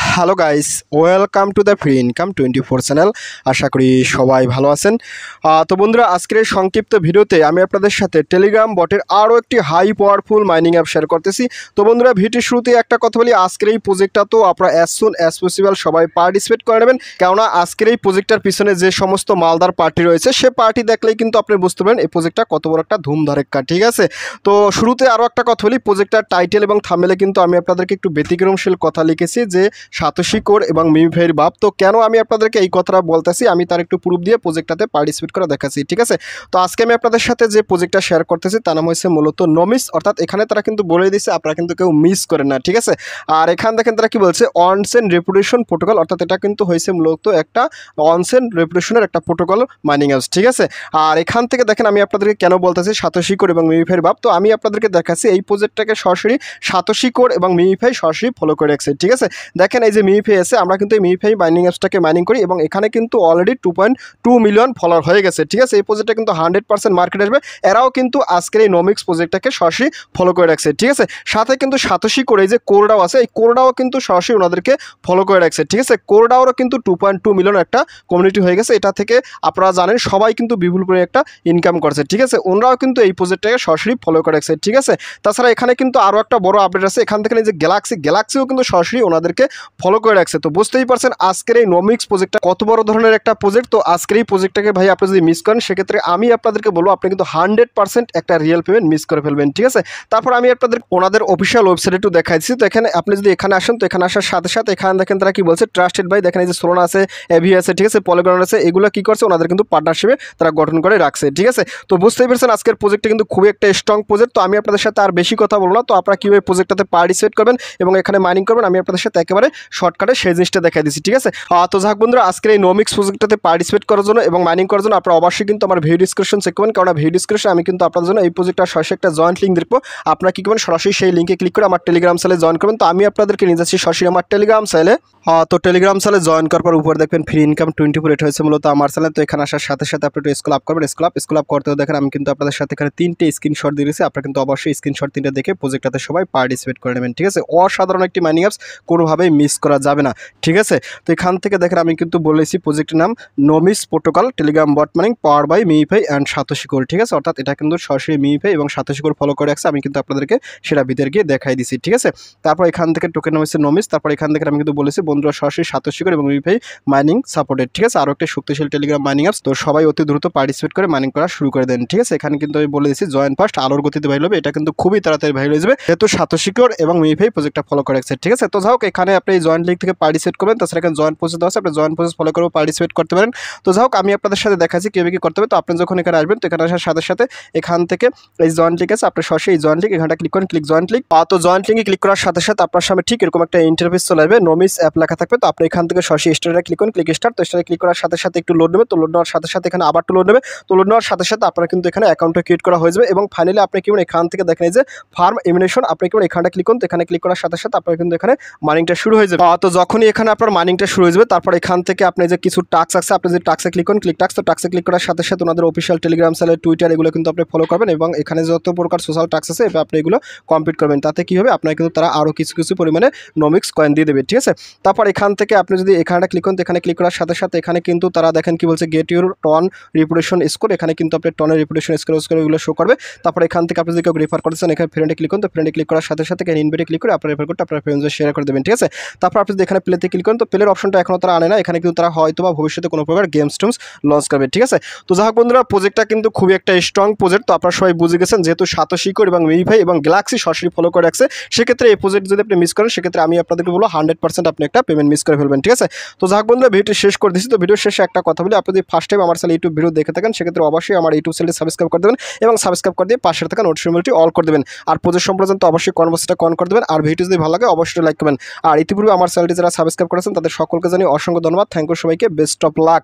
Hello guys, welcome to the free income 24 channel. আশা করি সবাই ভালো আছেন। তো বন্ধুরা, আজকের এই সংক্ষিপ্ত ভিডিওতে আমি আপনাদের সাথে টেলিগ্রাম বটের আরও একটি high powerful mining app share করতেছি। তো বন্ধুরা, ভিডিওর শুরুতে একটা কথা বলি, আজকের এই প্রজেক্টটা তো আপনারা অ্যাজ সুন অ্যাজ পসিবল সবাই পার্টিসিপেট করে নেবেন, কেননা আজকের এই প্রজেক্টটার পিছনে যে সমস্ত মালদার পার্টি রয়েছে সে পার্টি দেখলেই কিন্তু আপনি বুঝতে পারেন এই প্রজেক্টটা কত বড় একটা ধুমধারেক্কা। ঠিক আছে, তো শুরুতে আরও একটা কথা বলি, প্রজেক্টটার টাইটেল এবং থাম্বনেলে কিন্তু আমি আপনাদেরকে একটু ব্যতিক্রমশীল কথা লিখেছি যে সাতোশি কোর এবং মিমিফাইয়ের বাপ। তো কেন আমি আপনাদেরকে এই কথাটা বলতেছি, আমি তার একটু প্রুফ দিয়ে প্রজেক্টটাতে পার্টিসিপেট করে দেখাচ্ছি। ঠিক আছে, তো আজকে আমি আপনাদের সাথে যে প্রজেক্টটা শেয়ার করতেছি তার নাম হচ্ছে মূলত নমিস, অর্থাৎ এখানে তারা কিন্তু বলে দিচ্ছে আপনারা কিন্তু কেউ মিস করেন না। ঠিক আছে, আর এখান দেখেন তারা কি বলছে, অনসেন রেপুটেশন প্রোটোকল, অর্থাৎ এটা কিন্তু হয়েছে মূলত একটা অনসেন রেপুটেশনের একটা প্রোটোকল মাইনিং অ্যাপস। ঠিক আছে, আর এখান থেকে দেখেন আমি আপনাদেরকে কেন বলতেছি সাতোশি কোর এবং মিমিফাইয়ের বাপ। তো আমি আপনাদেরকে দেখাচ্ছি এই প্রজেক্টটাকে সরাসরি সাতোশি কোর এবং মিমিফাই সরাসরি ফলো করে রাখছে। ঠিক আছে, দেখেন এই যে মিমিফাই আছে, আমরা কিন্তু এই মিমিফাই মাইনিং অ্যাপসটাকে মাইনিং করি এবং এখানে কিন্তু অলরেডি 2.2 মিলিয়ন ফলোয়ার হয়ে গেছে। ঠিক আছে, এই প্রজেক্টটা কিন্তু 100% মার্কেট আসবে। এরাও কিন্তু আজকের এই নমিক্স প্রজেক্টটাকে সরাসরি ফলো করে রাখছে। ঠিক আছে, সাথে কিন্তু সাতোশি করে এই যে কোরডাও আছে, এই কোরডাও কিন্তু সরাসরি ওনাদেরকে ফলো করে রাখছে। ঠিক আছে, কোরডাওরও কিন্তু 2.2 মিলিয়ন একটা কমিউনিটি হয়ে গেছে। এটা থেকে আপনারা জানেন সবাই কিন্তু বিপুল পরিমাণে একটা ইনকাম করছে। ঠিক আছে, ওনারাও কিন্তু এই প্রজেক্টটাকে সরাসরি ফলো করে রাখছে। ঠিক আছে, তাছাড়া এখানে কিন্তু আরও একটা বড় আপডেট আছে, এখান থেকে এই যে গ্যালাক্সিও কিন্তু সরাসরি ওনাদেরকে ফলো করে রাখছে। তো বুঝতেই পারছেন আজকের এই নমিক্স প্রজেক্টটা কত বড় ধরনের একটা প্রজেক্ট। তো আজকের এই প্রজেক্টটাকে ভাই আপনি যদি মিস করেন, সেক্ষেত্রে আমি আপনাদেরকে বলবো আপনি কিন্তু 100% একটা রিয়েল পেমেন্ট মিস করে ফেলবেন। ঠিক আছে, তারপর আমি আপনাদের ওনাদের অফিসিয়াল ওয়েবসাইট একটু দেখাইছি। তো এখানে আপনি যদি এখানে আসেন, তো এখানে আসার সাথে সাথে এখানে দেখেন তারা কি বলছে, ট্রাস্টেড ভাই, দেখেন এই যে সোলোনা আছে, এভি আছে, ঠিক আছে, পলিগন আছে, এগুলো কি করছে ওনাদের কিন্তু পার্টনারশিপে তারা গঠন করে রাখছে। ঠিক আছে, তো বুঝতেই পারছেন আজকের প্রজেক্টটা কিন্তু খুবই একটা স্ট্রং প্রজেক্ট। তো আমি আপনাদের সাথে আর বেশি কথা বলবো না, তো আপনারা কীভাবে প্রজেক্টটাতে পার্টিসিপেট করবেন এবং এখানে মাইনিং করবেন আমি আপনাদের সাথে একেবারে শর্টকাটে সেই জিনিসটা দেখাই দিচ্ছি। ঠিক আছে, তো যাক বন্ধুরা, আজকের এই নমিক্স প্রজেক্টটাতে পার্টিসিপেট করার জন্য এবং মাইনিং করার জন্য আপনারা অবশ্যই কিন্তু আমার ভিডিও ডিসক্রিপশন চেক করবেন, কারণ ভিডিও ডিসক্রিপশন আমি কিন্তু আপনাদের জন্য এই প্রজেক্টটার সরাসরি একটা জয়েন্ট লিঙ্ক দেখবো। আপনারা কী করবেন, সরাসরি সেই লিঙ্কে ক্লিক করে আমার টেলিগ্রাম চ্যানেলে জয়েন করবেন। তো আমি আপনাদেরকে নিয়ে যাচ্ছি সরাসরি আমার টেলিগ্রাম চ্যানেলে। তো টেলিগ্রাম চ্যানেলে জয়েন করার পর উপরে দেখবেন ফ্রি ইনকাম 24, এটা হয়েছে মূলত আমার চ্যানেল। তো এখানে আসার সাথে সাথে আপনি একটু স্ক্রল আপ করবেন, স্ক্রল আপ করতেও দেখেন আমি কিন্তু আপনাদের সাথে এখানে 3টে স্ক্রিনশট দিয়ে দিয়েছি। আপনারা কিন্তু অবশ্যই স্ক্রিনশট 3টে দেখে প্রজেক্টটাতে সবাই পার্টিসিপেট করে নেবেন। ঠিক আছে, অসাধারণ একটি মাইনিং অ্যাপস, কোনোভাবেই মিস করা যাবে না। ঠিক আছে, তো এখান থেকে দেখেন আমি কিন্তু বলেছি প্রজেক্টের নাম Nomis protocol Telegram bot mining power by Mimify and Satoshi Core. ঠিক আছে, অর্থাৎ এটা কিন্তু সরাসরি মিমিফাই এবং সাতোশি কোর ফলো করে রাখছে। আমি কিন্তু আপনাদেরকে সেটা ভিতরে গিয়ে দেখাই দিছি। ঠিক আছে, তারপর এখান থেকে টোকেন নাম হচ্ছে নমিস, তারপর এখান থেকে আমি কিন্তু বলেছি বন্ধুরা সরাসরি সাতোশি কোর এবং মিমিফাই মাইনিং সাপোর্টেড। ঠিক আছে, আরও একটা শক্তিশালী টেলিগ্রাম মাইনিং অ্যাপস। তো সবাই অতি দ্রুত পার্টিসিপেট করে মাইনিং করা শুরু করে দেন। ঠিক আছে, এখানে কিন্তু আমি বলে দিচ্ছি জয়েন ফার্স্ট, আলোর গতিতে ভাইরাল হবে, এটা কিন্তু খুবই তাড়াতাড়ি ভাইরাল হয়ে যাবে যেহেতু সাতোশি কোর এবং মিমিফাই প্রজেক্টটা ফলো করে রাখছে। ঠিক আছে, তো যাই হোক এখানে আপনি এই জয়েন্ট লিঙ্ক থেকে পার্টিসিপেট করবেন, তাছাড়া এখানে জয়েন্ট প্রসেস দেওয়া আছে, আপনি জয়েন্ট প্রসেস ফলো করেও পার্টিসিপেট করতে পারেন। তো যাই হোক আমি আপনাদের সাথে দেখাচ্ছি কীভাবে কী করতে হবে। তো আপনি যখন এখানে আসবেন, তো এখানে আসার সাথে সাথে এখান থেকে এই জয়েন্ট লিঙ্ক আছে, আপনি সরাসরি এই জয়েন্ট লিঙ্ক এখানটা ক্লিক করেন, ক্লিক জয়েন্ট লিঙ্ক। তো জয়েন্ট লিঙ্কে ক্লিক করার সাথে সাথে আপনার সামনে ঠিক এরকম একটা ইন্টারফেস চলে আসবে, নমিস অ্যাপ লেখা থাকবে। তো আপনি এখান থেকে সরাসরি স্টার্টে ক্লিক করেন, ক্লিক স্টার্ট। তো স্টার্টে ক্লিক করার সাথে সাথে একটু লোড নেবে, তো লোড নেওয়ার সাথে সাথে এখানে আবার একটু লোড নেবে। তো লোড নেওয়ার সাথে সাথে আপনারা কিন্তু এখানে অ্যাকাউন্টটা ক্রিয়েট করা হয়ে যাবে এবং ফাইনালি আপনি কি এখান থেকে দেখেন এই যে ফার্ম এমিনেশন, আপনি কি এখানটা ক্লিক করুন। তো এখানে ক্লিক করার সাথে সাথে আপনার কিন্তু এখানে মাইনিংটা শুরু হয়ে যাবে। তো যখনই এখানে আপনার মাইনিংটা শুরু হয়ে যাবে, তারপর এখান থেকে আপনি যে কিছু টাস্ক আছে, আপনি যে টাস্কে ক্লিক করুন, ক্লিক টাস্ক। তো টাস্কে ক্লিক করার সাথে সাথে ওনাদের অফিসিয়াল টেলিগ্রাম চ্যানেল, টুইটার, এগুলো কিন্তু আপনি ফলো করবেন এবং এখানে যত প্রকার সোশ্যাল টাস্ক আছে আপনি এগুলো কমপ্লিট করবেন। তাতে কি হবে, আপনার কিন্তু তারা আরও কিছু পরিমাণে নমিক্স কয়েন দিয়ে দেবে। ঠিক আছে, তারপর এখান থেকে আপনি যদি এখানটা ক্লিক করেন, তো এখানে ক্লিক করার সাথে সাথে এখানে কিন্তু তারা দেখেন কি বলছে, get your TON reputation score. এখানে কিন্তু আপনি টনের রিপুটেশন স্কোর এগুলো শো করবে। তারপর এখান থেকে আপনি যদি কেউ রেফার করতেছেন, এখানে ফ্রেন্ডে ক্লিক করুন। তো ফ্রেন্ডে ক্লিক করার সাথে সাথে এখানে ইনভাইটে ক্লিক করে আপনার রেফার করতে আপনার ফ্রেন্ডসদের শেয়ার করে দেবেন। ঠিক আছে, তারপর আপনি যদি এখানে প্লেতে ক্লিক করেন, তো প্লের অপশনটা এখনও তারা আনে না, এখানে কিন্তু তারা হয়তো বা ভবিষ্যতে কোনো প্রকার গেমস টেমস লঞ্চ করবে। ঠিক আছে, তো যাই হোক বন্ধুরা, প্রজেক্টটা কিন্তু খুবই একটা স্ট্রং প্রজেক্ট। তো আপনারা সবাই বুঝে গেছেন যেহেতু সাতোশি কোর এবং মিমিফাই এবং গ্যালাক্সি সরাসরি ফলো করে রাখছে, সেক্ষেত্রে এই প্রজেক্ট যদি আপনি মিস করেন, সেক্ষেত্রে আমি আপনাদেরকে বলবো 100% আপনি একটা পেমেন্ট মিস করে ফেলবেন। ঠিক আছে, তো যাই হোক বন্ধুরা, ভিডিওটি শেষ করে দিচ্ছি। তো ভিডিও শেষে একটা কথা বলি, আপনি যদি ফার্স্ট টাইম আমার চ্যানেল ইউটিউব ভিডিও দেখে থাকেন, সেক্ষেত্রে অবশ্যই আমার ইউটিউব চ্যানেলটি সাবস্ক্রাইব করে দেবেন এবং সাবস্ক্রাইব করে দিয়ে পাশে থাকা নোটিফিকেশনটি অল করে দেবেন। আর প্রজেক্ট সম্পর্কে অবশ্যই কনভার্সটা কন করে দেবেন। আর ভিডিও যদি ভালো লাগে অবশ্যই লাইক করবেন। আর ইতিপূর্বে আমার চ্যানেলটি যারা সাবস্ক্রাইব করেছেন তাদের সকলকে জানিয়ে অসংখ্য ধন্যবাদ। থ্যাংক ইউ সবাইকে, বেস্ট অফ লাক।